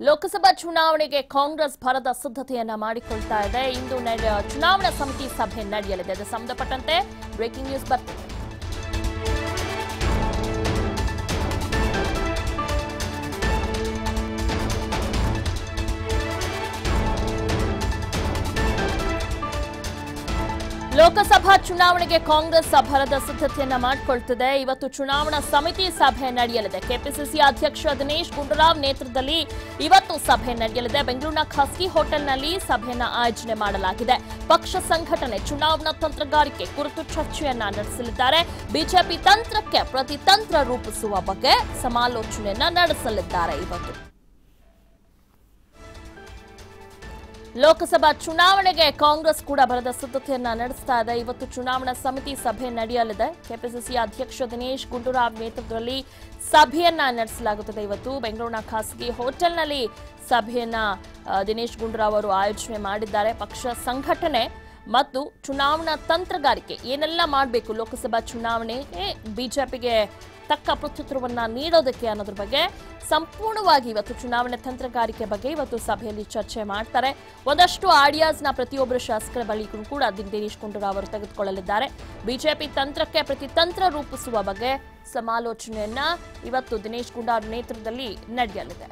ಲೋಕಸಭಾ ಚುನಾವಣೆಗೆ ಕಾಂಗ್ರೆಸ್ ಭರದ ಸಿದ್ಧತೆಯನ್ನ ಮಾಡಿಕೊಳ್ತಾ ಇದೆ. ಇಂದು ಚುನಾವಣಾ ಸಮಿತಿ ಸಭೆ ನಡೆಯಲಿದೆ. ಅದಕ್ಕೆ ಸಂಬಂಧಪಟ್ಟಂತೆ ಬ್ರೇಕಿಂಗ್ ನ್ಯೂಸ್ ಬರ್ತಿದೆ. ಲೋಕಸಭಾ ಚುನಾವಣೆಗೆ ಕಾಂಗ್ರೆಸ್ ಭರದ ಸಿದ್ಧತೆಯನ್ನ ಮಾಡಿಕೊಳ್ತಿದೆ. ಇವತ್ತು ಚುನಾವಣಾ ಸಮಿತಿ ಸಭೆ ನಡೆಯಲಿದೆ. ಕೆಪಿಸಿಸಿ ಅಧ್ಯಕ್ಷ ದಿನೇಶ್ ಗುಂಡೂರಾವ್ ನೇತೃತ್ವದಲ್ಲಿ ಇವತ್ತು ಸಭೆ ನಡೆಯಲಿದೆ. ಬೆಂಗಳೂರಿನ ಖಾಸಗಿ ಹೋಟೆಲ್ನಲ್ಲಿ ಸಭೆಯನ್ನ ಆಯೋಜನೆ ಮಾಡಲಾಗಿದೆ. ಪಕ್ಷ ಸಂಘಟನೆ, ಚುನಾವಣಾ ತಂತ್ರಗಾರಿಕೆ ಕುರಿತು ಚರ್ಚೆಯನ್ನ ನಡೆಸಲಿದ್ದಾರೆ. ಬಿಜೆಪಿ ತಂತ್ರಕ್ಕೆ ಪ್ರತಿತಂತ್ರ ರೂಪಿಸುವ ಬಗ್ಗೆ ಸಮಾಲೋಚನೆಯನ್ನ ನಡೆಸಲಿದ್ದಾರೆ. ಇವತ್ತು ಲೋಕಸಭಾ ಚುನಾವಣೆಗೆ ಕಾಂಗ್ರೆಸ್ ಕೂಡ ಭರದ ಸಿದ್ಧತೆಯನ್ನ ನಡೆಸ್ತಾ ಇದೆ. ಇವತ್ತು ಚುನಾವಣಾ ಸಮಿತಿ ಸಭೆ ನಡೆಯಲಿದೆ. ಕೆಪಿಸಿಸಿ ಅಧ್ಯಕ್ಷ ದಿನೇಶ್ ಗುಂಡೂರಾವ್ ನೇತೃತ್ವದಲ್ಲಿ ಸಭೆಯನ್ನ ನಡೆಸಲಾಗುತ್ತದೆ. ಇವತ್ತು ಬೆಂಗಳೂರಿನ ಖಾಸಗಿ ಹೋಟೆಲ್ನಲ್ಲಿ ಸಭೆಯನ್ನ ದಿನೇಶ್ ಗುಂಡೂರಾವ್ ಅವರು ಆಯೋಜನೆ ಮಾಡಿದ್ದಾರೆ. ಪಕ್ಷ ಸಂಘಟನೆ ಮತ್ತು ಚುನಾವಣಾ ತಂತ್ರಗಾರಿಕೆ ಏನೆಲ್ಲ ಮಾಡಬೇಕು, ಲೋಕಸಭಾ ಚುನಾವಣೆ ಬಿಜೆಪಿಗೆ ತಕ್ಕ ಪ್ರತ್ಯುತ್ತರವನ್ನ ನೀಡೋದಕ್ಕೆ ಅನ್ನೋದ್ರ ಬಗ್ಗೆ ಸಂಪೂರ್ಣವಾಗಿ ಇವತ್ತು ಚುನಾವಣೆ ತಂತ್ರಗಾರಿಕೆ ಬಗ್ಗೆ ಇವತ್ತು ಸಭೆಯಲ್ಲಿ ಚರ್ಚೆ ಮಾಡ್ತಾರೆ. ಒಂದಷ್ಟು ಆಡಿಯಾಸ್ನ ಪ್ರತಿಯೊಬ್ಬರು ಶಾಸಕರ ಬಳಿಗೂ ಕೂಡ ದಿನೇಶ್ ಗುಂಡೂರಾವ್ ಅವರು ತೆಗೆದುಕೊಳ್ಳಲಿದ್ದಾರೆ. ಬಿಜೆಪಿ ತಂತ್ರಕ್ಕೆ ಪ್ರತಿತಂತ್ರ ರೂಪಿಸುವ ಬಗ್ಗೆ ಸಮಾಲೋಚನೆಯನ್ನ ಇವತ್ತು ದಿನೇಶ್ ಗುಂಡೂರಾವ್ ನೇತೃತ್ವದಲ್ಲಿ ನಡೆಯಲಿದೆ.